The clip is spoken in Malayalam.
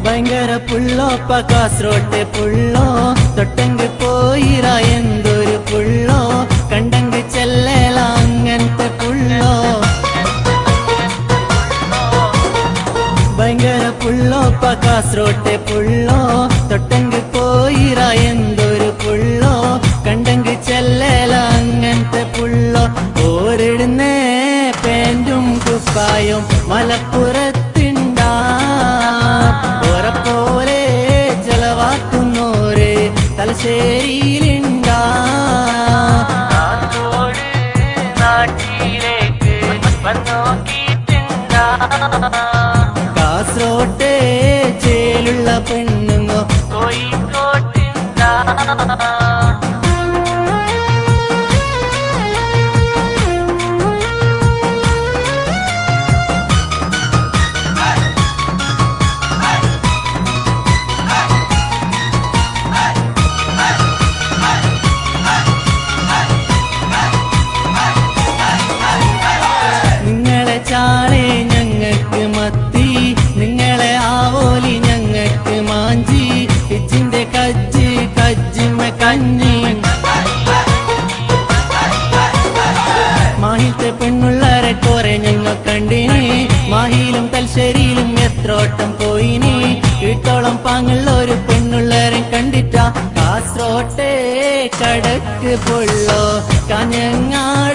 ഭയങ്കര പുള്ളോ കാസർഗോട്ടെ പുള്ളോ തൊട്ടെങ്ക് പോയിറ എന്തൊരു പുള്ളോ കണ്ടെങ്ക് ചെല്ലല അങ്ങനത്തെ പുള്ളോ ഭയങ്കര പുള്ളോ കാസർഗോട്ടെ പുള്ളോ തൊട്ടെങ്ക് പോയിറ എന്തൊരു പുള്ളോ കണ്ടെങ്ക് ചെല്ലല അങ്ങനത്തെ പുള്ളോ ഓരിടുന്നേ പാൻറ്റും കുപ്പായും മലപ്പുറത്തുണ്ടാ ഓരെപ്പോലെ ചെലവാക്കുന്നോര് തലശ്ശേരിയിലുണ്ടാ നാട്ടിലേക്ക് വന്നോക്കിട്ടുണ്ടാ കാസർഗോട്ടെ ചേലുള്ള പെണ്ണുങ്ങോ കോഴിക്കോട്ടുണ്ടാ ചാളെ ഞങ്ങക്ക് മത്തി നിങ്ങളെ ആവോലി ഞങ്ങക്ക് മാഞ്ചി ഇച്ചിന്റെ കജ്ജ് കജ്ജിമ കഞ്ഞി മാഹിലത്തെ പെണ്ണുള്ളരെ കുറെ ഞങ്ങൾ കണ്ടിനി മാഹിയിലും തലശ്ശേരിയിലും എത്രോട്ടം പോയിനി വീട്ടോളം പാങ്ങുള്ള ഒരു പെണ്ണുള്ളരെ കണ്ടിട്ട കാസർഗോട്ടെ കടക്ക് പൊള്ളോ കാഞ്ഞങ്ങാട്